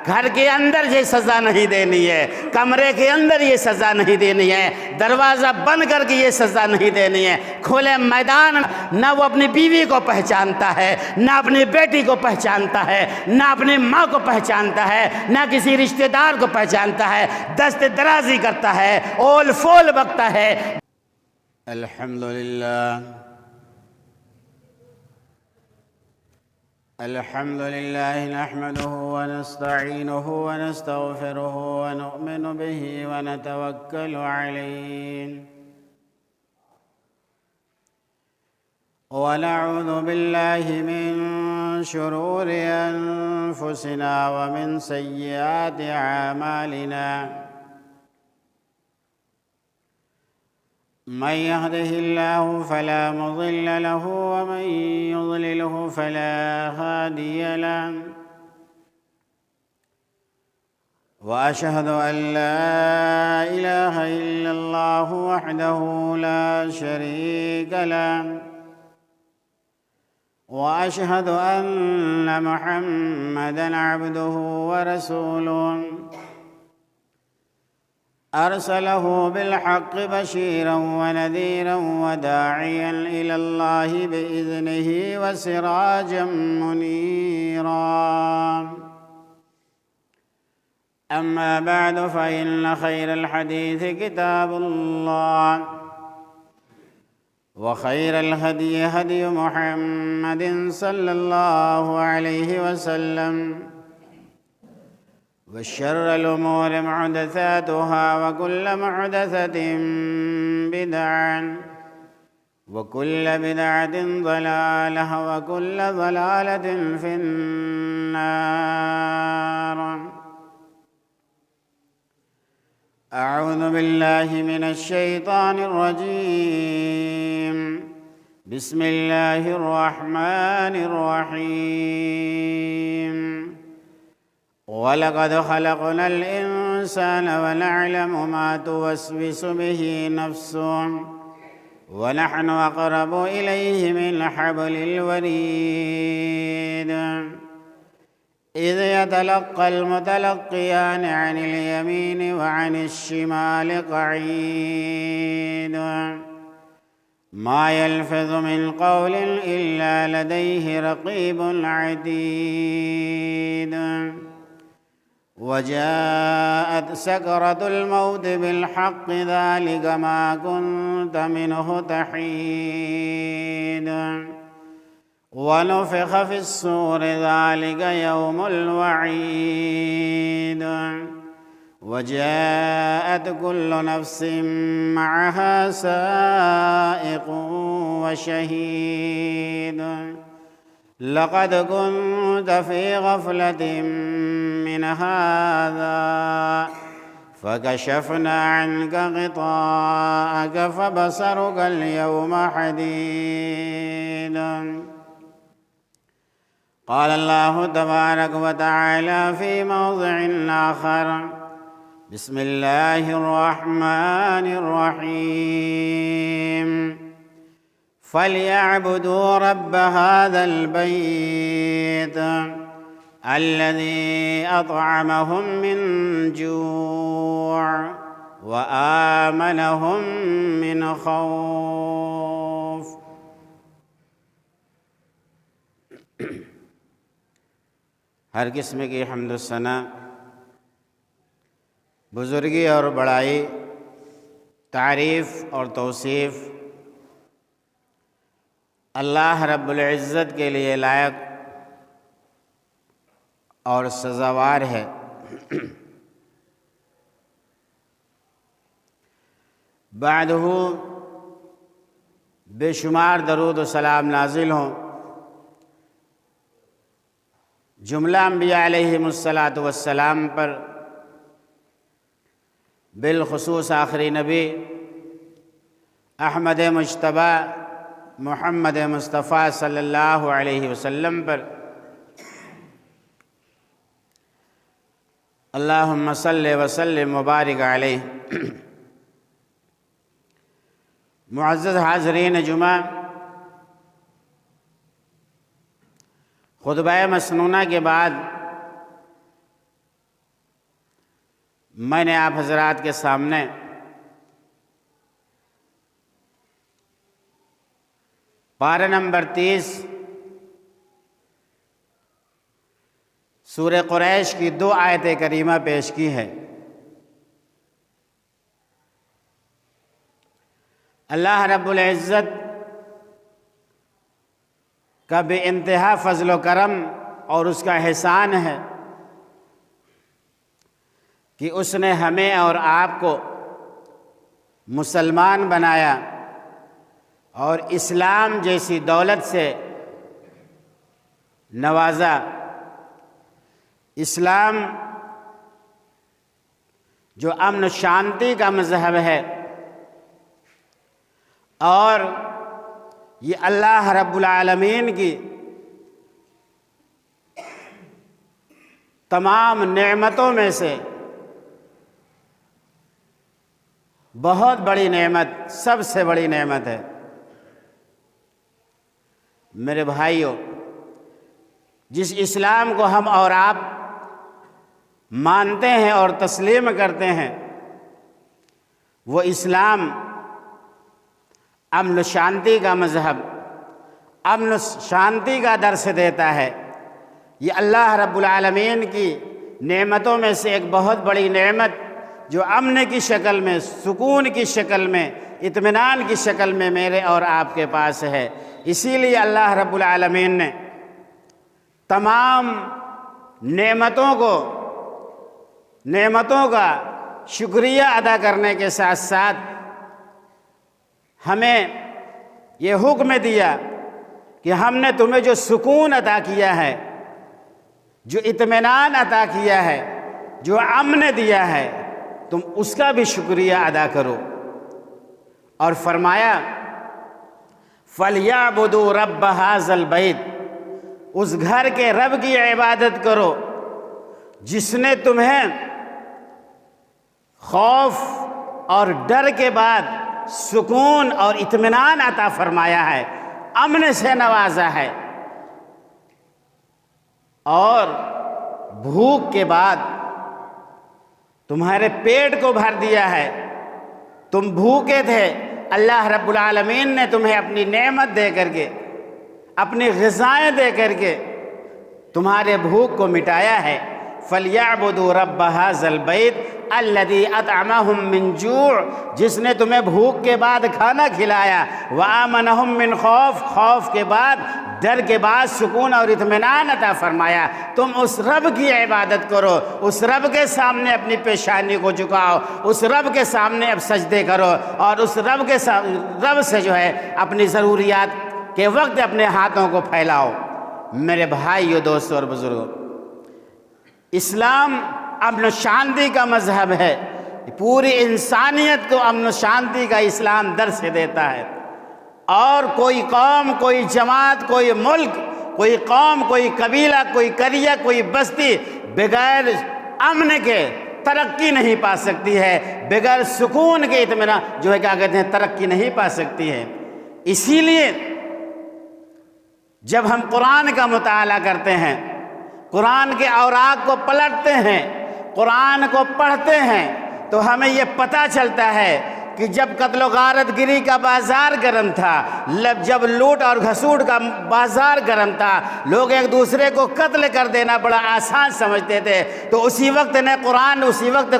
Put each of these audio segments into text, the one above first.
گھر کے اندر یہ سزا نہیں دینی ہے، کمرے کے اندر یہ سزا نہیں دینی ہے، دروازہ بند کر کے یہ سزا نہیں دینی ہے۔ کھلے میدان نہ وہ اپنی بیوی کو پہچانتا ہے، نہ اپنی بیٹی کو پہچانتا ہے، نہ اپنی ماں کو پہچانتا ہے، نہ کسی رشتہ دار کو پہچانتا ہے، دست درازی کرتا ہے، اول فول بکتا ہے۔ الحمد لله نحمده ونستعينه ونستغفره ونؤمن به ونتوكل عليه ونعوذ بالله من شرور أنفسنا ومن سيئات أعمالنا من يهده الله فلا مضل له ومن يضلله فلا هادي له وأشهد أن لا إله إلا الله وحده لا شريك له وأشهد أن محمدًا عبده ورسوله أرسله بالحق بشيرا ونذيرا وداعيا إلى الله بإذنه وسراجا منيرا أما بعد فإن خير الحديث كتاب الله وخير الهدي هدي محمد صلى الله عليه وسلم وشر الأمور محدثاتها وكل محدثة بدعة وكل بدعة ضلالة وكل ضلالة في النار أعوذ بالله من الشيطان الرجيم بسم الله الرحمن الرحيم وَلَقَدْ خَلَقْنَا الْإِنسَانَ وَنَعْلَمُ مَا تُوَسْوِسُ بِهِ نَفْسُهُ وَنَحْنُ أَقْرَبُ إِلَيْهِ مِنْ حَبْلِ الْوَرِيدِ إِذْ يَتَلَقَّى الْمُتَلَقِّيَانِ عَنِ الْيَمِينِ وَعَنِ الشِّمَالِ قَعِيدٌ مَا يَلْفِظُ مِنْ قَوْلٍ إِلَّا لَدَيْهِ رَقِيبٌ عَتِيدٌ وجاءت سكرة الموت بالحق ذلك ما كنت منه تحيد ونفخ في الصور ذلك يوم الوعيد وجاءت كل نفس معها سائق وشهيد لقد كنت في غفلة من هذا فكشفنا عنك غطاءك فبصرك اليوم حديد قال الله تبارك وتعالى في موضع آخر بسم الله الرحمن الرحيم فليعبدوا رب هذا البيت الذي أطعمهم من جوع وآمنهم من خوف۔ ہر قسم کی حمد و ثنا، بزرگی اور بڑائی، تعریف اور توصیف اللہ رب العزت کے لیے لائق اور سزاوار ہے۔ بعدہ بے شمار درود و سلام نازل ہوں جملہ انبیاء علیہم السلام پر، بالخصوص آخری نبی احمد مجتبیٰ محمد مصطفیٰ صلی اللہ علیہ وسلم پر۔ اللہم صلی وسلم وبارک علیہ۔ معزز حاضرین جمعہ، خطبہ مسنونہ کے بعد میں نے آپ حضرات کے سامنے پارہ نمبر 30 سورہ قریش کی 2 آیت کریمہ پیش کی ہے۔ اللہ رب العزت کا بے انتہا فضل و کرم اور اس کا احسان ہے کہ اس نے ہمیں اور آپ کو مسلمان بنایا اور اسلام جیسی دولت سے نوازا۔ اسلام جو امن و شانتی کا مذہب ہے، اور یہ اللہ رب العالمین کی تمام نعمتوں میں سے بہت بڑی نعمت، سب سے بڑی نعمت ہے۔ میرے بھائیوں، جس اسلام کو ہم اور آپ مانتے ہیں اور تسلیم کرتے ہیں، وہ اسلام امن و شانتی کا مذہب، امن و شانتی کا درس دیتا ہے۔ یہ اللہ رب العالمین کی نعمتوں میں سے ایک بہت بڑی نعمت جو امن کی شکل میں، سکون کی شکل میں، اطمینان کی شکل میں میرے اور آپ کے پاس ہے۔ اسی لیے اللہ رب العالمین نے تمام نعمتوں کا شکریہ ادا کرنے کے ساتھ ساتھ ہمیں یہ حکم دیا کہ ہم نے تمہیں جو سکون عطا کیا ہے، جو اطمینان عطا کیا ہے، جو امن دیا ہے، تم اس کا بھی شکریہ ادا کرو۔ اور فرمایا فَلْيَعْبُدُوا رَبَّ هَذَا الْبَيْتِ، اس گھر کے رب کی عبادت کرو جس نے تمہیں خوف اور ڈر کے بعد سکون اور اطمینان عطا فرمایا ہے، امن سے نوازا ہے، اور بھوک کے بعد تمہارے پیٹ کو بھر دیا ہے۔ تم بھوکے تھے، اللہ رب العالمین نے تمہیں اپنی نعمت دے کر کے، اپنی غذائیں دے کر کے تمہارے بھوک کو مٹایا ہے۔ فَلْيَعْبُدُوا رَبَّ هَذَا الْبَيْتِ الَّذِي أَطْعَمَهُم مِّن جُوعٍ، جس نے تمہیں بھوک کے بعد کھانا کھلایا، وَآمَنَهُم مِّن خَوْفٍ، خوف کے بعد، ڈر کے بعد سکون اور اطمینان عطا فرمایا۔ تم اس رب کی عبادت کرو، اس رب کے سامنے اپنی پیشانی کو جھکاؤ، اس رب کے سامنے اب سجدے کرو، اور اس رب سے جو ہے اپنی ضروریات کے وقت اپنے ہاتھوں کو پھیلاؤ۔ میرے بھائیو، دوستو اور بزرگوں، اسلام امن و شانتی کا مذہب ہے۔ پوری انسانیت کو امن و شانتی کا اسلام درس دیتا ہے، اور کوئی قوم، کوئی جماعت، کوئی ملک، کوئی قوم، کوئی قبیلہ، کوئی قریہ، کوئی بستی بغیر امن کے ترقی نہیں پا سکتی ہے، بغیر سکون کے اطمینان جو ہے کیا کہتے ہیں ترقی نہیں پا سکتی ہے۔ اسی لیے جب ہم قرآن کا مطالعہ کرتے ہیں، قرآن کے اوراق کو پلٹتے ہیں، قرآن کو پڑھتے ہیں، تو ہمیں یہ پتہ چلتا ہے کہ جب قتل و غارت گری کا بازار گرم تھا، جب لوٹ اور گھسوٹ کا بازار گرم تھا، لوگ ایک دوسرے کو قتل کر دینا بڑا آسان سمجھتے تھے، تو اسی وقت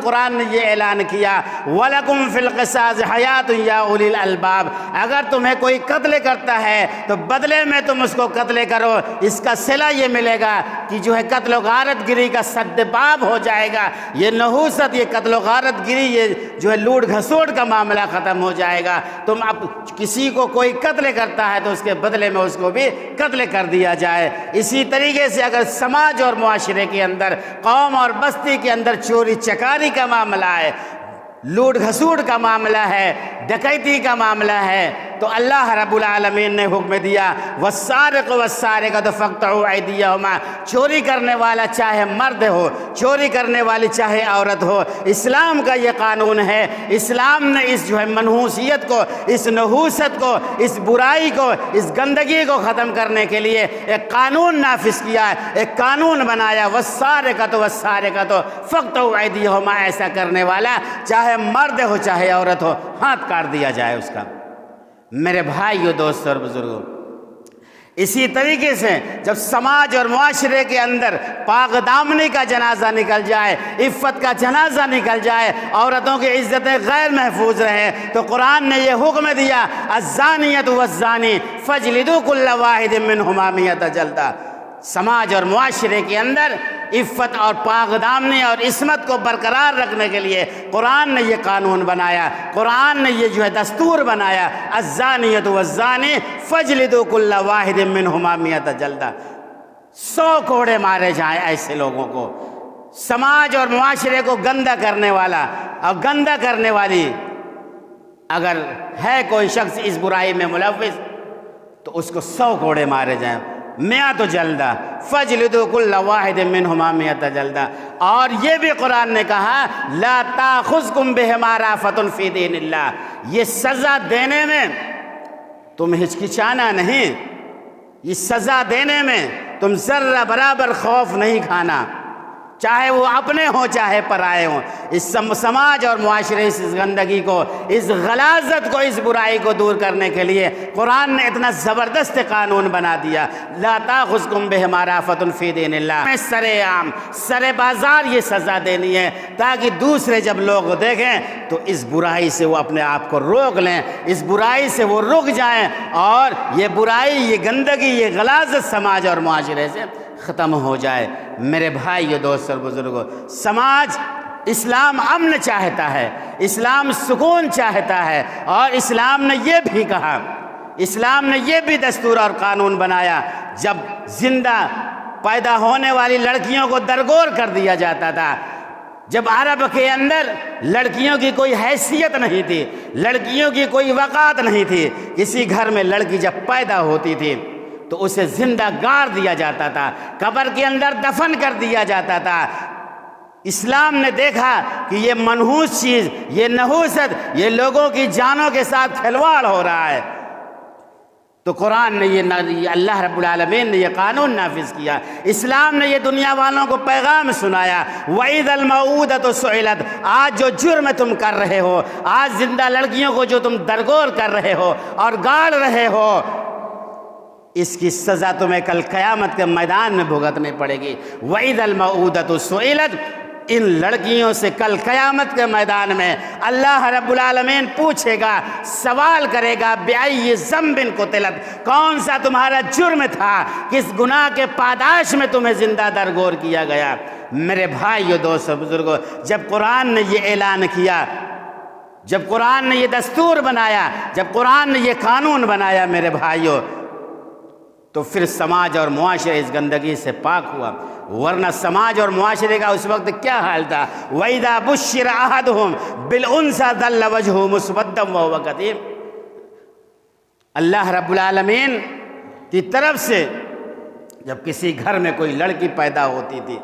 قرآن نے یہ اعلان کیا وَلَكُمْ فِي الْقِصَاصِ حَيَاةٌ يَا أُولِي الْأَلْبَابِ، اگر تمہیں کوئی قتل کرتا ہے تو بدلے میں تم اس کو قتل کرو، اس کا صلہ یہ ملے گا کہ جو ہے قتل و غارت گری کا سد باب ہو جائے گا، یہ نحوست، یہ قتل و غارت گری، یہ جو ہے لوٹ گھسوٹ کا معاملہ ختم ہو جائے گا۔ تم اب کسی کو کوئی قتل کرتا ہے تو اس کے بدلے میں اس کو بھی قتل کر دیا جائے۔ اسی طریقے سے اگر سماج اور معاشرے کے اندر، قوم اور بستی کے اندر چوری چکاری کا معاملہ ہے، لوٹ گھسوٹ کا معاملہ ہے، ڈکیتی کا معاملہ ہے، تو اللہ رب العالمین نے حکم دیا والسارق والسارقۃ فاقطعوا ایدیہما، چوری کرنے والا چاہے مرد ہو، چوری کرنے والی چاہے عورت ہو، اسلام کا یہ قانون ہے۔ اسلام نے اس جو ہے منحوسیت کو، اس نحوست کو، اس برائی کو، اس گندگی کو ختم کرنے کے لیے ایک قانون نافذ کیا ہے، ایک قانون بنایا والسارقۃ والسارقۃ فاقطعوا ایدیہما، ایسا کرنے والا چاہے مرد ہو چاہے عورت ہو ہاتھ کاٹ دیا جائے اس کا۔ میرے بھائیو، دوستو اور بزرگوں، اسی طریقے سے جب سماج اور معاشرے کے اندر پاک دامنی کا جنازہ نکل جائے، عفت کا جنازہ نکل جائے، عورتوں کی عزتیں غیر محفوظ رہیں، تو قرآن نے یہ حکم دیا الزانیۃ والزانی فاجلدوا کل واحد منہما مئۃ جلدہ۔ سماج اور معاشرے کے اندر عفت اور پاک دامنی اور عصمت کو برقرار رکھنے کے لیے قرآن نے یہ قانون بنایا، قرآن نے یہ جو ہے دستور بنایا الزانیۃ والزانی فاجلدوا کل واحد منہما مئۃ جلدہ، 100 کوڑے مارے جائیں ایسے لوگوں کو۔ سماج اور معاشرے کو گندہ کرنے والا اور گندہ کرنے والی اگر ہے کوئی شخص اس برائی میں ملوث تو اس کو 100 کوڑے مارے جائیں، مئۃ جلدہ فاجلدوا کل واحد منہما مئۃ جلدہ۔ اور یہ بھی قرآن نے کہا لا تاخذکم بہما رأفۃ فی دین اللہ، یہ سزا دینے میں تم ہچکچانا نہیں، یہ سزا دینے میں تم ذرہ برابر خوف نہیں کھانا، چاہے وہ اپنے ہوں چاہے پرائے ہوں۔ اس سماج اور معاشرے اس گندگی کو، اس غلاظت کو، اس برائی کو دور کرنے کے لیے قرآن نے اتنا زبردست قانون بنا دیا لا تاخذکم بہما رأفۃ فی دین اللہ، میں سر عام سر بازار یہ سزا دینی ہے تاکہ دوسرے جب لوگ دیکھیں تو اس برائی سے وہ اپنے آپ کو روک لیں، اس برائی سے وہ رک جائیں اور یہ برائی، یہ گندگی، یہ غلاظت سماج اور معاشرے سے ختم ہو جائے۔ میرے بھائیو، دوستو اور بزرگوں، سماج، اسلام امن چاہتا ہے، اسلام سکون چاہتا ہے، اور اسلام نے یہ بھی کہا، اسلام نے یہ بھی دستور اور قانون بنایا جب زندہ پیدا ہونے والی لڑکیوں کو درگور کر دیا جاتا تھا، جب عرب کے اندر لڑکیوں کی کوئی حیثیت نہیں تھی، لڑکیوں کی کوئی وقات نہیں تھی، کسی گھر میں لڑکی جب پیدا ہوتی تھی تو اسے زندہ گاڑ دیا جاتا تھا، قبر کے اندر دفن کر دیا جاتا تھا۔ اسلام نے دیکھا کہ یہ منحوس چیز، یہ نحوست، یہ لوگوں کی جانوں کے ساتھ کھلواڑ ہو رہا ہے، تو قرآن نے یہ اللہ رب العالمین نے یہ قانون نافذ کیا، اسلام نے یہ دنیا والوں کو پیغام سنایا وَإِذَا الْمَوْءُودَةُ سُئِلَتْ، آج جو جرم تم کر رہے ہو، آج زندہ لڑکیوں کو جو تم درگور کر رہے ہو اور گاڑ رہے ہو، اس کی سزا تمہیں کل قیامت کے میدان میں بھگتنی پڑے گی۔ وَإِذَا الْمَوْءُودَةُ سُئِلَتْ، ان لڑکیوں سے کل قیامت کے میدان میں اللہ رب العالمین پوچھے گا، سوال کرے گا بِأَيِّ ذَنبٍ قُتِلَتْ، کون سا تمہارا جرم تھا، کس گناہ کے پاداش میں تمہیں زندہ درگور کیا گیا۔ میرے بھائیو، دوستو، بزرگوں، جب قرآن نے یہ اعلان کیا، جب قرآن نے یہ دستور بنایا، جب قرآن نے یہ قانون بنایا، میرے بھائیو، تو پھر سماج اور معاشرے اس گندگی سے پاک ہوا، ورنہ سماج اور معاشرے کا اس وقت کیا حال تھا؟ وَإِذَا بُشِّرَ أَحَدُهُمْ بِالْأُنثىٰ ظَلَّ وَجْهُهُ مُسْوَدًّا وَهُوَ كَظِيمٌ۔ اللہ رب العالمین کی طرف سے جب کسی گھر میں کوئی لڑکی پیدا ہوتی تھی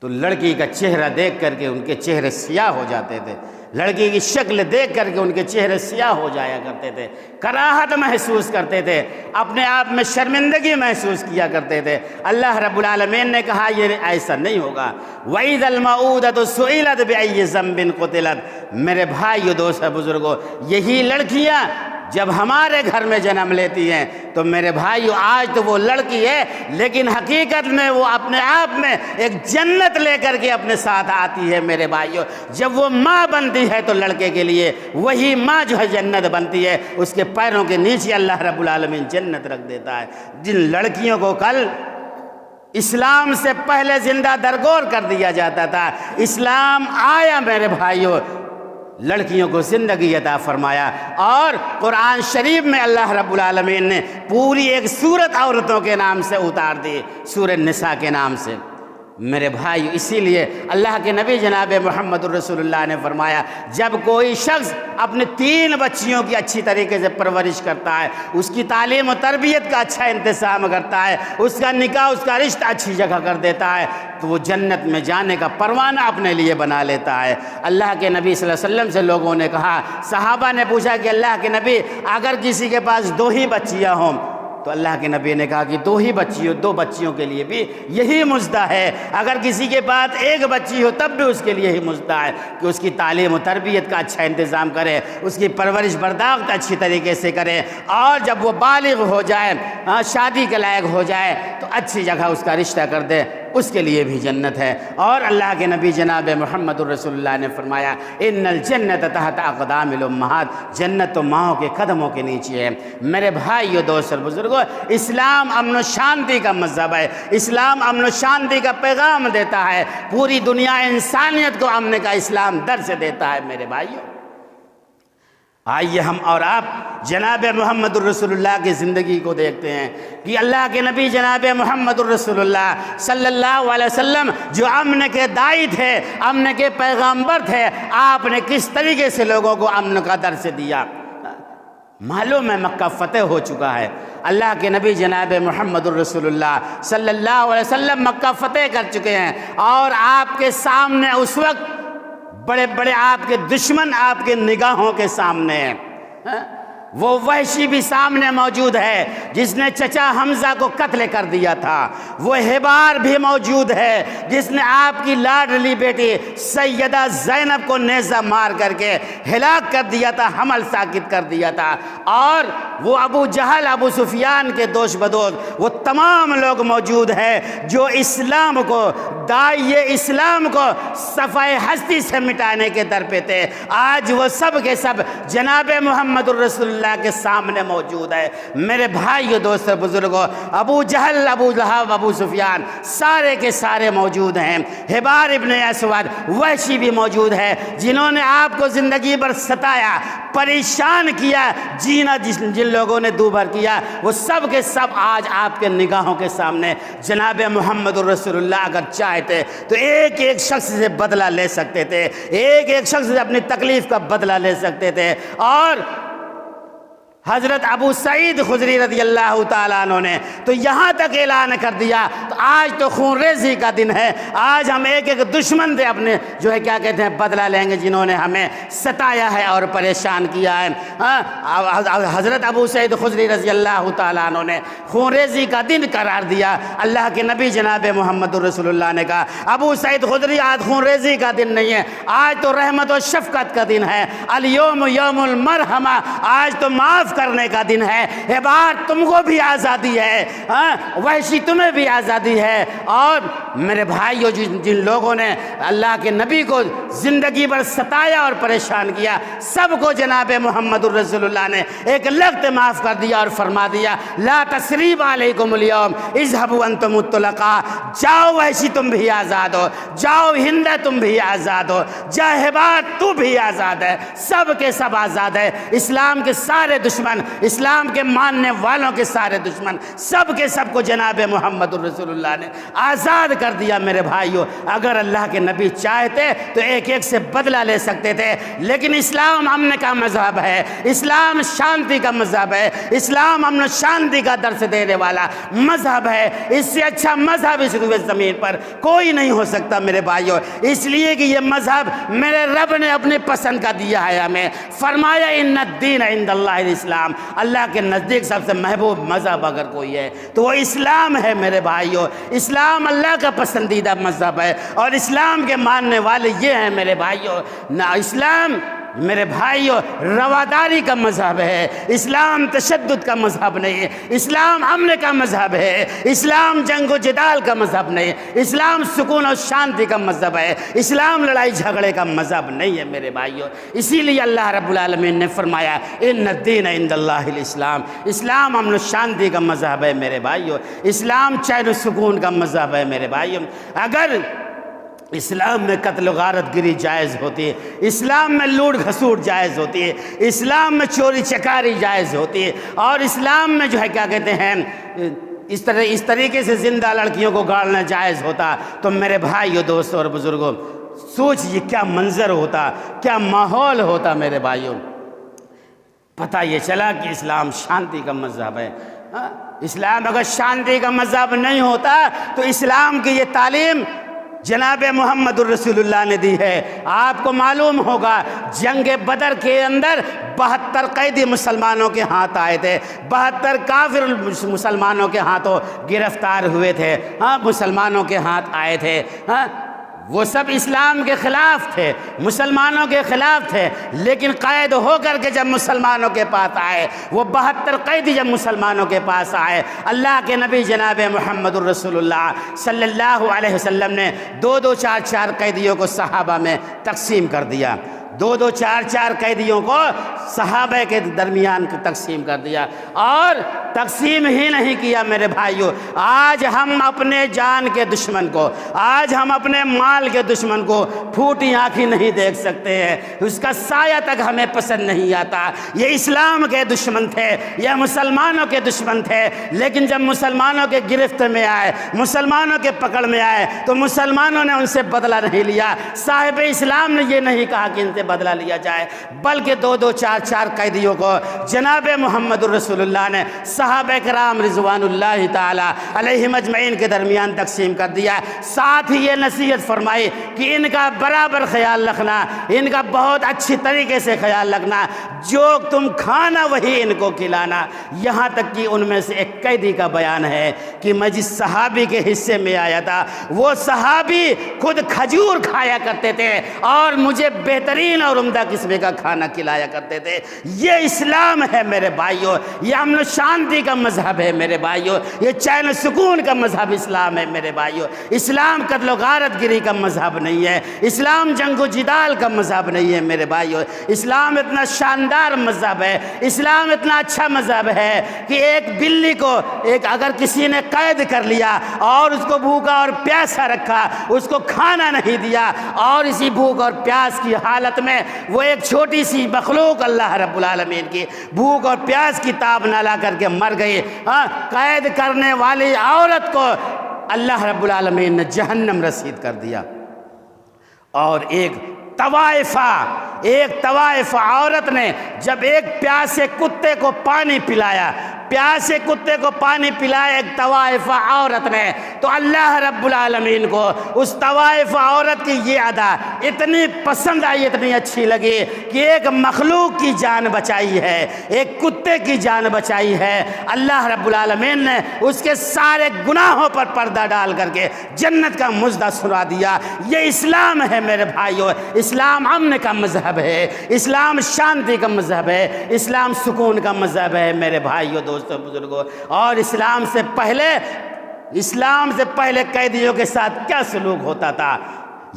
تو لڑکی کا چہرہ دیکھ کر کے ان کے چہرے سیاہ ہو جاتے تھے، لڑکی کی شکل دیکھ کر کے ان کے چہرے سیاہ ہو جایا کرتے تھے، کراہت محسوس کرتے تھے، اپنے آپ میں شرمندگی محسوس کیا کرتے تھے۔ اللہ رب العالمین نے کہا یہ ایسا نہیں ہوگا۔ وَإِذَا الْمَوْءُودَةُ سُئِلَتْ بِأَيِّ ذَنبٍ قُتِلَتْ۔ میرے بھائیو، دوستو، بزرگوں، یہی لڑکیاں جب ہمارے گھر میں جنم لیتی ہیں تو میرے بھائیو، آج تو وہ لڑکی ہے لیکن حقیقت میں وہ اپنے آپ میں ایک جنت لے کر کے اپنے ساتھ آتی ہے۔ میرے بھائیو، جب وہ ماں بنتی ہے تو لڑکے کے لیے وہی ماں جو ہے جنت بنتی ہے، اس کے پیروں کے نیچے اللہ رب العالمین جنت رکھ دیتا ہے۔ جن لڑکیوں کو کل اسلام سے پہلے زندہ درگور کر دیا جاتا تھا، اسلام آیا میرے بھائیو، لڑکیوں کو زندگی عطا فرمایا، اور قرآن شریف میں اللہ رب العالمین نے پوری ایک سورت عورتوں کے نام سے اتار دی، سورہ نساء کے نام سے۔ میرے بھائی اسی لیے اللہ کے نبی جناب محمد الرسول اللہ نے فرمایا جب کوئی شخص اپنے 3 بچیوں کی اچھی طریقے سے پرورش کرتا ہے، اس کی تعلیم و تربیت کا اچھا انتظام کرتا ہے، اس کا نکاح اس کا رشتہ اچھی جگہ کر دیتا ہے، تو وہ جنت میں جانے کا پروانہ اپنے لیے بنا لیتا ہے۔ اللہ کے نبی صلی اللہ علیہ وسلم سے لوگوں نے کہا، صحابہ نے پوچھا کہ اللہ کے نبی اگر کسی کے پاس 2 ہی بچیاں ہوں، تو اللہ کے نبی نے کہا کہ 2 بچیوں کے لیے بھی یہی مزدہ ہے، اگر کسی کے پاس 1 بچی ہو تب بھی اس کے لیے یہی مزدہ ہے کہ اس کی تعلیم و تربیت کا اچھا انتظام کرے، اس کی پرورش برداشت اچھی طریقے سے کرے، اور جب وہ بالغ ہو جائے، شادی کے لائق ہو جائے تو اچھی جگہ اس کا رشتہ کر دے، اس کے لیے بھی جنت ہے۔ اور اللہ کے نبی جناب محمد الرسول اللہ نے فرمایا ان الجنت تحت اقدام الامہات، جنت تو ماؤں کے قدموں کے نیچے ہے۔ میرے بھائیو، دوستو، بزرگوں، اسلام امن و شانتی کا مذہب ہے، اسلام امن و شانتی کا پیغام دیتا ہے، پوری دنیا انسانیت کو امن کا اسلام درس دیتا ہے۔ میرے بھائیو، آئیے ہم اور آپ جناب محمد الرسول اللہ کی زندگی کو دیکھتے ہیں کہ اللہ کے نبی جناب محمد الرسول اللہ صلی اللہ علیہ وسلم جو امن کے داعی تھے، امن کے پیغامبر تھے، آپ نے کس طریقے سے لوگوں کو امن کا درس دیا۔ معلوم ہے مکہ فتح ہو چکا ہے، اللہ کے نبی جناب محمد الرسول اللہ صلی اللہ علیہ وسلم مکہ فتح کر چکے ہیں، اور آپ کے سامنے اس وقت بڑے بڑے آپ کے دشمن آپ کے نگاہوں کے سامنے ہیں۔ وہ وحشی بھی سامنے موجود ہے جس نے چچا حمزہ کو قتل کر دیا تھا، وہ ہبار بھی موجود ہے جس نے آپ کی لاڈلی بیٹی سیدہ زینب کو نیزہ مار کر کے ہلاک کر دیا تھا، حمل ساقط کر دیا تھا، اور وہ ابو جہل، ابو سفیان کے دوش بدوش وہ تمام لوگ موجود ہیں جو اسلام کو، داعی اسلام کو صفحہ ہستی سے مٹانے کے در پہ تھے۔ آج وہ سب کے سب جناب محمد الرسول اللہ کے سامنے موجود ہے۔ میرے بھائیو، دوستو، بزرگوں، ابو جہل، ابو لہب، ابو سفیان سارے کے سارے موجود ہیں، ہبار ابن اسود وحشی بھی موجود ہے، جنہوں نے آپ کو زندگی بھر ستایا، پریشان کیا، جینا جن لوگوں نے دوبھر کیا، وہ سب کے سب آج آپ کے نگاہوں کے سامنے جناب محمد الرسول اللہ اگر چاہتے تو ایک ایک شخص سے بدلہ لے سکتے تھے، ایک ایک شخص سے اپنی تکلیف کا بدلہ لے سکتے تھے۔ اور حضرت ابو سعید خدری رضی اللہ تعالیٰ عنہ نے تو یہاں تک اعلان کر دیا، تو آج تو خون ریزی کا دن ہے، آج ہم ایک ایک دشمن سے اپنے جو ہے کیا کہتے ہیں بدلہ لیں گے جنہوں نے ہمیں ستایا ہے اور پریشان کیا ہے۔ حضرت ابو سعید خدری رضی اللہ تعالیٰ عنہ نے خون ریزی کا دن قرار دیا۔ اللہ کے نبی جناب محمد الرسول اللہ نے کہا ابو سعید خدری آج خون ریزی کا دن نہیں ہے، آج تو رحمت و شفقت کا دن ہے، الیوم یوم المرحمہ، آج تو معاف کرنے کا دن ہے، ہبار تم کو بھی آزادی ہے، وحشی تمہیں بھی آزادی ہے۔ اور میرے بھائیو، جن لوگوں نے اللہ کے نبی کو زندگی بھر ستایا اور پریشان کیا، سب کو جناب محمد الرسول اللہ نے ایک لخت معاف کر دیا اور فرما دیا لا تثریب علیکم اليوم اذهبوا انتم الطلقاء، جاؤ وحشی تم بھی آزاد ہو، جاؤ ہندہ تم بھی آزاد ہو، جا ہبار تو بھی آزاد ہے، سب کے سب آزاد ہے۔ اسلام کے سارے دشمن، اسلام کے ماننے والوں کے سارے دشمن، سب کے سب کو جناب محمد الرسول اللہ نے آزاد کر دیا۔ میرے بھائیو، اگر اللہ کے نبی چاہتے تو ایک ایک سے بدلہ لے سکتے تھے، لیکن اسلام امن کا مذہب ہے، اسلام شانتی کا مذہب ہے، اسلام امن و شانتی کا درس دینے والا مذہب ہے۔ اس سے اچھا مذہب اس روئے زمین پر کوئی نہیں ہو سکتا میرے بھائیو، اس لیے کہ یہ مذہب میرے رب نے اپنے پسند کا دیا ہے ہمیں۔ فرمایا ان الدین عند اللہ الاسلام، اللہ کے نزدیک سب سے محبوب مذہب اگر کوئی ہے تو وہ اسلام ہے۔ میرے بھائیو، اسلام اللہ کا پسندیدہ مذہب ہے، اور اسلام کے ماننے والے یہ ہیں میرے بھائیو، نہ اسلام میرے بھائیو رواداری کا مذہب ہے، اسلام تشدد کا مذہب نہیں ہے، اسلام امن کا مذہب ہے، اسلام جنگ و جدال کا مذہب نہیں ہے، اسلام سکون و شانتی کا مذہب ہے، اسلام لڑائی جھگڑے کا مذہب نہیں ہے میرے بھائیو۔ اسی لیے اللہ رب العالمین نے فرمایا ان الدین عند اللہ الاسلام، اسلام امن و شانتی کا مذہب ہے میرے بھائیو، اسلام چین و سکون کا مذہب ہے میرے بھائیو۔ اگر اسلام میں قتل و غارت گری جائز ہوتی ہے، اسلام میں لوٹ گھسوٹ جائز ہوتی ہے، اسلام میں چوری چکاری جائز ہوتی ہے، اور اسلام میں جو ہے کیا کہتے ہیں اس طریقے سے زندہ لڑکیوں کو گاڑنا جائز ہوتا تو میرے بھائیوں، دوستوں اور بزرگوں، سوچئے کیا منظر ہوتا، کیا ماحول ہوتا میرے بھائیوں۔ پتہ یہ چلا کہ اسلام شانتی کا مذہب ہے۔ اسلام اگر شانتی کا مذہب نہیں ہوتا تو اسلام کی یہ تعلیم جناب محمد الرسول اللہ نے دی ہے۔ آپ کو معلوم ہوگا جنگ بدر کے اندر 72 قیدی مسلمانوں کے ہاتھ آئے تھے، 72 کافر مسلمانوں کے ہاتھوں گرفتار ہوئے تھے، مسلمانوں کے ہاتھ آئے تھے۔ وہ سب اسلام کے خلاف تھے، مسلمانوں کے خلاف تھے، لیکن قید ہو کر کے جب مسلمانوں کے پاس آئے، وہ 72 قیدی جب مسلمانوں کے پاس آئے، اللہ کے نبی جناب محمد الرسول اللہ صلی اللہ علیہ وسلم نے 2-2 4-4 قیدیوں کو صحابہ میں تقسیم کر دیا، 2-2 4-4 قیدیوں کو صحابہ کے درمیان تقسیم کر دیا۔ اور تقسیم ہی نہیں کیا میرے بھائیوں، آج ہم اپنے جان کے دشمن کو، آج ہم اپنے مال کے دشمن کو پھوٹی آنکھیں نہیں دیکھ سکتے ہیں، اس کا سایہ تک ہمیں پسند نہیں آتا۔ یہ اسلام کے دشمن تھے، یہ مسلمانوں کے دشمن تھے، لیکن جب مسلمانوں کے گرفت میں آئے، مسلمانوں کے پکڑ میں آئے تو مسلمانوں نے ان سے بدلہ نہیں لیا۔ صاحب اسلام نے یہ نہیں کہا کہ ان سے بدلہ لیا جائے، بلکہ 2-2 4-4 قیدیوں کو جناب محمد الرسول اللہ نے صحابہ کرام رضوان اللہ تعالی علیہم اجمعین کے درمیان تقسیم کر دیا۔ ساتھ ہی یہ نصیحت فرمائی کہ ان کا برابر خیال رکھنا، ان کا بہت اچھی طریقے سے خیال رکھنا، جو تم کھانا وہی ان کو کھلانا۔ یہاں تک کہ ان میں سے ایک قیدی کا بیان ہے کہ میں جس صحابی کے حصے میں آیا تھا وہ صحابی خود کھجور کھایا کرتے تھے اور مجھے بہترین اور عمدہ قسم کا کھانا کھلایا کرتے تھے۔ یہ اسلام ہے میرے بھائیوں، یہ امن و شانتی کا مذہب ہے میرے بھائیوں، یہ چین و سکون کا مذہب اسلام ہے میرے بھائیوں۔ اسلام قتل و غارت گری کا مذہب نہیں ہے، اسلام جنگ و جدال کا مذہب نہیں ہے میرے بھائیوں۔ اسلام اتنا شاندار مذہب ہے، اسلام اتنا اچھا مذہب ہے کہ ایک بلی کو اگر کسی نے قید کر لیا اور اس کو بھوکا اور پیاسا رکھا، اس کو کھانا نہیں دیا، اور اسی بھوک اور پیاس کی حالت میں وہ ایک چھوٹی سی مخلوق اللہ رب العالمین کی بھوک اور پیاس کی تاب نہ لا کر کے مر گئی، قید کرنے والی عورت کو اللہ رب العالمین نے جہنم رسید کر دیا۔ اور ایک طوائف عورت نے جب ایک پیاسے کتے کو پانی پلایا، پیاسے کتے کو پانی پلایا ایک طوائف عورت نے، تو اللہ رب العالمین کو اس طوائف عورت کی یہ ادا اتنی پسند آئی، اتنی اچھی لگی کہ ایک مخلوق کی جان بچائی ہے، ایک کتے کی جان بچائی ہے۔ اللہ رب العالمین نے اس کے سارے گناہوں پر پردہ ڈال کر کے جنت کا مژدہ سنا دیا۔ یہ اسلام ہے میرے بھائیوں، اسلام امن کا مذہب ہے، اسلام شانتی کا مذہب ہے، اسلام سکون کا مذہب ہے میرے بھائیوں، دوستوں، بزرگوں۔ اور اسلام سے پہلے قیدیوں کے ساتھ کیا سلوک ہوتا تھا؟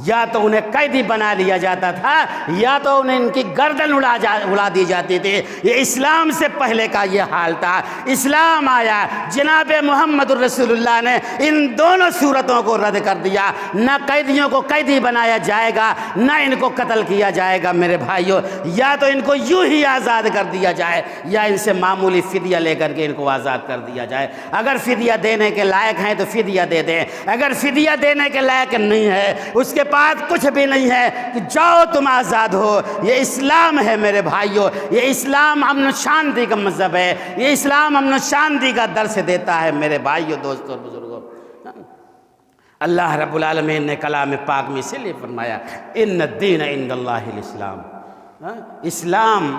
یا تو انہیں قیدی بنا لیا جاتا تھا یا تو انہیں ان کی گردن اڑا دی جاتی تھی۔ یہ اسلام سے پہلے کا یہ حال تھا۔ اسلام آیا، جناب محمد الرسول اللہ نے ان دونوں صورتوں کو رد کر دیا، نہ قیدیوں کو قیدی بنایا جائے گا نہ ان کو قتل کیا جائے گا میرے بھائیوں، یا تو ان کو یوں ہی آزاد کر دیا جائے یا ان سے معمولی فدیہ لے کر کے ان کو آزاد کر دیا جائے۔ اگر فدیہ دینے کے لائق ہیں تو فدیہ دے دیں، اگر فدیہ دینے کے لائق نہیں ہے، اس کے پاس کچھ بھی نہیں ہے، کہ جاؤ تم آزاد ہو۔ یہ اسلام ہے میرے بھائیوں، یہ اسلام امن و شانتی کا مذہب ہے، یہ اسلام امن و شانتی کا درس دیتا ہے میرے بھائیوں، دوستوں اور بزرگوں۔ اللہ رب العالمین نے کلام پاک میں اسی لیے فرمایا ان الدین عند اللہ الاسلام۔ اسلام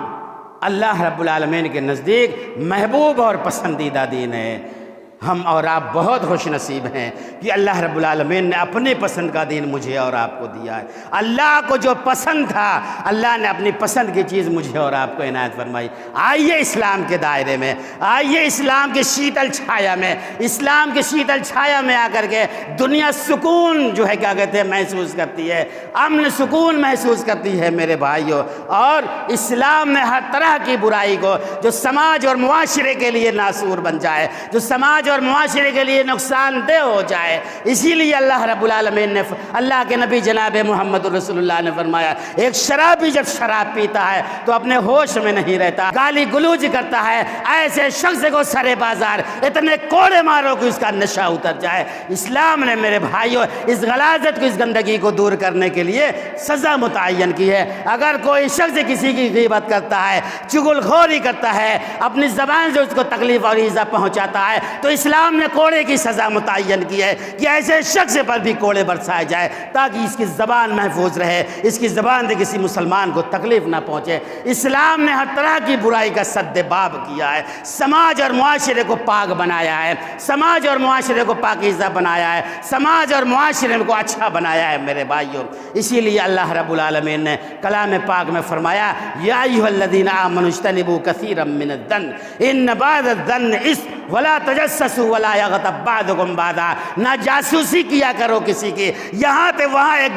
اللہ رب العالمین کے نزدیک محبوب اور پسندیدہ دین ہے۔ ہم اور آپ بہت خوش نصیب ہیں کہ اللہ رب العالمین نے اپنی پسند کا دین مجھے اور آپ کو دیا ہے۔ اللہ کو جو پسند تھا اللہ نے اپنی پسند کی چیز مجھے اور آپ کو عنایت فرمائی۔ آئیے اسلام کے دائرے میں، آئیے اسلام کے شیتل چھایا میں، اسلام کے شیتل چھایا میں آ کر کے دنیا سکون جو ہے کیا کہتے ہیں محسوس کرتی ہے، امن سکون محسوس کرتی ہے میرے بھائیوں۔ اور اسلام نے ہر طرح کی برائی کو جو سماج اور معاشرے کے لیے ناسور بن جائے، جو سماج سماج اور معاشرے کے لیے نقصان دہ ہو جائے۔ اسی لیے اللہ رب العالمین نے، اللہ کے نبی جناب محمد رسول اللہ نے فرمایا، ایک شرابی جب شراب پیتا ہے تو اپنے ہوش میں نہیں رہتا، گالی گلوچ کرتا ہے، ایسے شخص کو سرے بازار اتنے کوڑے مارو کہ اس کا نشہ اتر جائے۔ اسلام نے میرے بھائیوں اس غلاظت کو، اس گندگی کو دور کرنے کے لیے سزا متعین کی ہے۔ اگر کوئی شخص کسی کی غیبت کرتا ہے، چغل خوری کرتا ہے، اپنی زبان سے اس کو تکلیف اور ایذا پہنچاتا ہے، تو اسلام نے کوڑے کی سزا متعین کی ہے کہ ایسے شخص پر بھی کوڑے برسائے جائے تاکہ اس کی زبان محفوظ رہے، اس کی زبان سے کسی مسلمان کو تکلیف نہ پہنچے۔ اسلام نے ہر طرح کی برائی کا سد باب کیا ہے، سماج اور معاشرے کو پاک بنایا ہے، سماج اور معاشرے کو پاکیزہ بنایا ہے، سماج اور معاشرے کو اچھا بنایا ہے میرے بھائیوں۔ اسی لیے اللہ رب العالمین نے کلام پاک میں فرمایا، یا ایھا الذین آمنوا اجتنبوا کثیرا من الظن ان بعض الظن اثم ولا تجسسوا ولا یغتب بعضکم بعضا۔ نہ جاسوسی کیا کرو کسی کی، یہاں تے وہاں ایک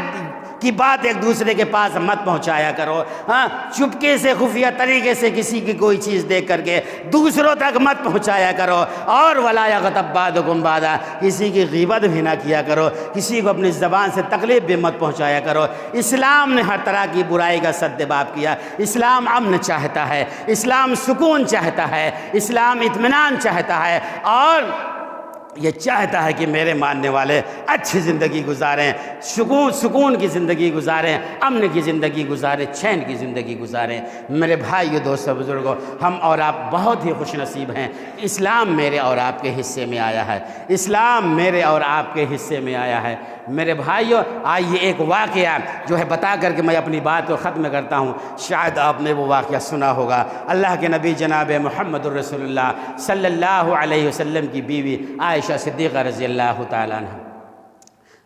کی بات ایک دوسرے کے پاس مت پہنچایا کرو، ہاں چپکے سے خفیہ طریقے سے کسی کی کوئی چیز دیکھ کر کے دوسروں تک مت پہنچایا کرو، اور ولا یغتب بعضکم بعضا، کسی کی غیبت بھی نہ کیا کرو، کسی کو اپنی زبان سے تکلیف بھی مت پہنچایا کرو۔ اسلام نے ہر طرح کی برائی کا سد باب کیا۔ اسلام امن چاہتا ہے، اسلام سکون چاہتا ہے، اسلام اطمینان چاہتا ہے، اور یہ چاہتا ہے کہ میرے ماننے والے اچھی زندگی گزاریں، سکون کی زندگی گزاریں، امن کی زندگی گزاریں، چین کی زندگی گزاریں۔ میرے بھائیو، دوستو، بزرگوں، ہم اور آپ بہت ہی خوش نصیب ہیں، اسلام میرے اور آپ کے حصے میں آیا ہے، اسلام میرے اور آپ کے حصے میں آیا ہے۔ میرے بھائیو، آئیے ایک واقعہ جو ہے بتا کر کے میں اپنی بات کو ختم کرتا ہوں۔ شاید آپ نے وہ واقعہ سنا ہوگا، اللہ کے نبی جناب محمد الرسول اللہ صلی اللہ علیہ وسلم کی بیوی عائشہ صدیقہ رضی اللہ تعالیٰ عنہ۔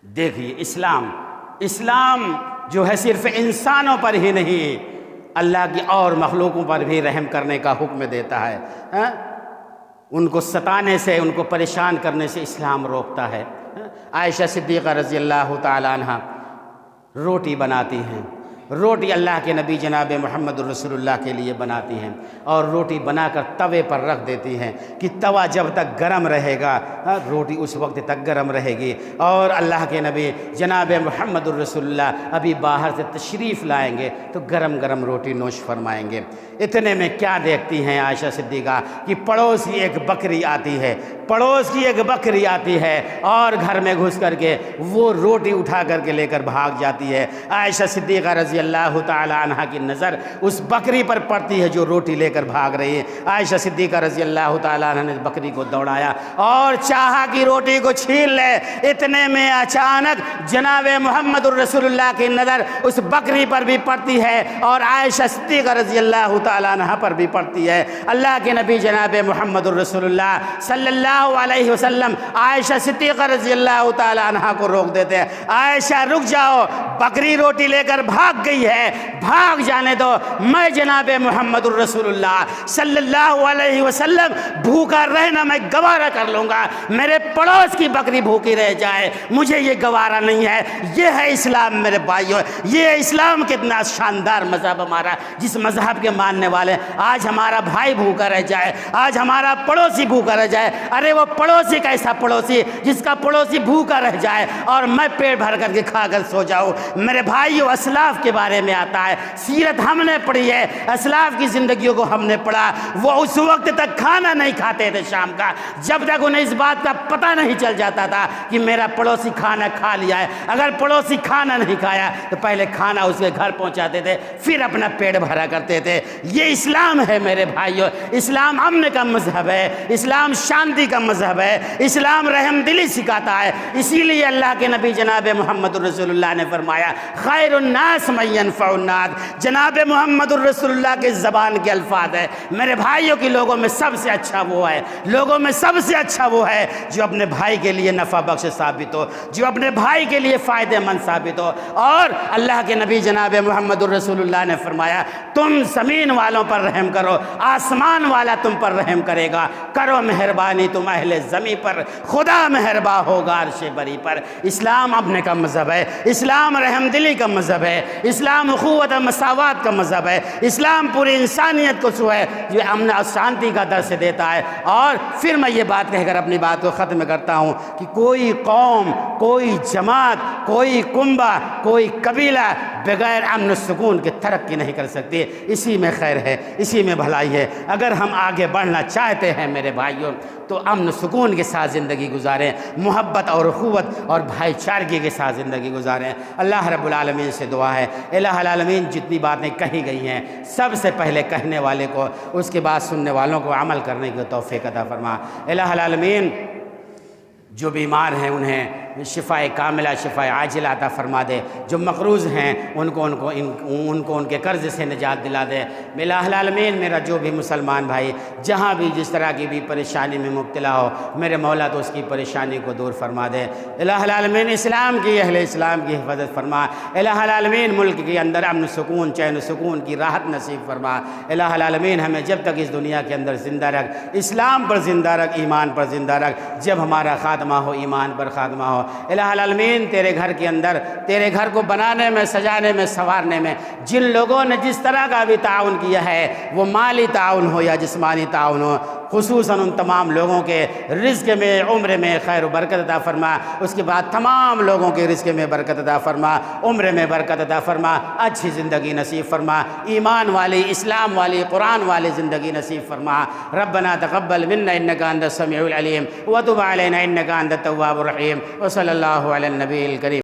دیکھیے، اسلام جو ہے صرف انسانوں پر ہی نہیں، اللہ کی اور مخلوقوں پر بھی رحم کرنے کا حکم دیتا ہے۔ ان کو ستانے سے، ان کو پریشان کرنے سے اسلام روکتا ہے۔ عائشہ صدیقہ رضی اللہ تعالیٰ عنہ روٹی بناتی ہیں، روٹی اللہ کے نبی جناب محمد الرسول اللہ کے لیے بناتی ہیں، اور روٹی بنا کر توے پر رکھ دیتی ہیں کہ توا جب تک گرم رہے گا روٹی اس وقت تک گرم رہے گی، اور اللہ کے نبی جناب محمد الرسول اللہ ابھی باہر سے تشریف لائیں گے تو گرم گرم روٹی نوش فرمائیں گے۔ اتنے میں کیا دیکھتی ہیں عائشہ صدیقہ کہ پڑوس کی ایک بکری آتی ہے، پڑوس کی ایک بکری آتی ہے، اور گھر میں گھس کر کے وہ روٹی اٹھا کر کے لے کر بھاگ جاتی ہے۔ عائشہ صدیقہ رضی اللہ تعالی عنہ کی نظر اس بکری پر پڑتی ہے جو روٹی لے کر بھاگ رہی ہے۔ عائشہ صدیقہ رضی اللہ تعالی عنہ نے بکری کو دوڑایا اور چاہا کہ روٹی کو چھین لے۔ اتنے میں اچانک جناب محمد الرسول اللہ کی نظر اس بکری پر بھی پڑتی ہے اور عائشہ صدیقہ رضی اللہ تعالی عنہ پر بھی پڑتی ہے۔ اللہ کے نبی جناب محمد الرسول اللہ صلی اللہ علیہ وسلم عائشہ صدیقہ رضی اللہ تعالی عنہ کو روک دیتے ہیں، عائشہ رک جاؤ، بکری روٹی لے کر بھاگ گئی ہے، بھاگ جانے دو، میں جناب محمد الرسول اللہ صلی اللہ علیہ وسلم بھوکا رہنا میں گوارا کر لوں گا، میرے پڑوس کی بکری بھوکی رہ جائے مجھے یہ گوارا نہیں ہے۔ یہ ہے اسلام میرے بھائیوں، یہ اسلام کتنا شاندار مذہب ہمارا، جس مذہب کے ماننے والے آج ہمارا بھائی بھوکا رہ جائے، آج ہمارا پڑوسی بھوکا رہ جائے، ارے وہ پڑوسی کا ایسا پڑوسی جس کا پڑوسی بھوکا رہ جائے اور میں پیٹ بھر کر کے کھا کر سو جاؤں۔ میرے بھائیوں، اسلاف کے بارے میں آتا ہے، سیرت ہم نے پڑھی ہے، اسلاف کی زندگیوں کو ہم نے پڑھا، وہ اس وقت تک کھانا نہیں کھاتے تھے شام کا جب تک انہیں اس بات کا پتہ نہیں چل جاتا تھا کہ میرا پڑوسی کھانا کھا لیا ہے۔ اگر پڑوسی کھانا نہیں کھایا تو پہلے کھانا اس کے گھر پہنچاتے تھے، پھر اپنا پیٹ بھرا کرتے تھے۔ یہ اسلام ہے میرے بھائیوں، اسلام امن کا مذہب ہے، اسلام شانتی کا مذہب ہے، اسلام رحم دلی سکھاتا ہے۔ اسی لیے اللہ کے نبی جناب محمد الرسول اللہ نے فرمایا، خیر الناس من ينفع الناس۔ جناب محمد الرسول اللہ کے زبان کے الفاظ ہے میرے بھائیوں کی، لوگوں میں سب سے اچھا وہ ہے، لوگوں میں سب سے اچھا وہ ہے جو اپنے بھائی کے لیے نفع بخش ثابت ہو، جو اپنے بھائی کے لیے فائدہ مند ثابت ہو۔ اور اللہ کے نبی جناب محمد الرسول اللہ نے فرمایا، تم زمین والوں پر رحم کرو، آسمان والا تم پر رحم کرے گا، کرو مہربانی تم اہل زمین پر، خدا مہرباں ہوگا عرش بری پر۔ اسلام امن کا مذہب ہے، اسلام رحم دلی کا مذہب ہے، اسلام اخوت اخوت و مساوات کا مذہب ہے، اسلام پوری انسانیت کو جو ہے یہ امن اور شانتی کا درس دیتا ہے۔ اور پھر میں یہ بات کہہ کر اپنی بات کو ختم کرتا ہوں کہ کوئی قوم، کوئی جماعت، کوئی کنبہ، کوئی قبیلہ بغیر امن و سکون کے ترقی نہیں کر سکتی۔ اسی میں خیر ہے، اسی میں بھلائی ہے۔ اگر ہم آگے بڑھنا چاہتے ہیں میرے بھائیوں تو امن و سکون کے ساتھ زندگی گزاریں، محبت اور اخوت اور بھائی چارگی کے ساتھ زندگی گزاریں۔ اللہ رب العالمین سے دعا ہے الہ العالمین جتنی باتیں کہی گئی ہیں سب سے پہلے کہنے والے کو، اس کے بعد سننے والوں کو عمل کرنے کی توفیق عطا فرما۔ الہ العالمین جو بیمار ہیں انہیں شفاء کاملہ، شفاء عاجلہ عطا فرما دے، جو مقروض ہیں ان کو ان کے قرض سے نجات دلا دے۔ الہ العالمین میرا جو بھی مسلمان بھائی جہاں بھی جس طرح کی بھی پریشانی میں مبتلا ہو، میرے مولا تو اس کی پریشانی کو دور فرما دے۔ الہ العالمین اسلام کی، اہل اسلام کی حفاظت فرما۔ الہ العالمین ملک کے اندر امن و سکون، چین و سکون کی راحت نصیب فرما۔ الہ العالمین ہمیں جب تک اس دنیا کے اندر زندہ رکھ، اسلام پر زندہ رکھ، ایمان پر زندہ رکھ، جب ہمارا خاتمہ ہو ایمان پر خاتمہ ہو۔ الہ العالمین تیرے گھر کے اندر، تیرے گھر کو بنانے میں، سجانے میں، سنوارنے میں جن لوگوں نے جس طرح کا بھی تعاون کیا ہے، وہ مالی تعاون ہو یا جسمانی تعاون ہو، خصوصاً ان تمام لوگوں کے رزق میں، عمر میں خیر و برکت عطا فرما۔ اس کے بعد تمام لوگوں کے رزق میں برکت عطا فرما، عمر میں برکت عطا فرما، اچھی زندگی نصیب فرما، ایمان والی، اسلام والی، قرآن والی زندگی نصیب فرما۔ ربنا تقبل منا انك انت السميع العليم وتب علينا انك انت التواب الرحيم وصلى الله على النبي الكريم۔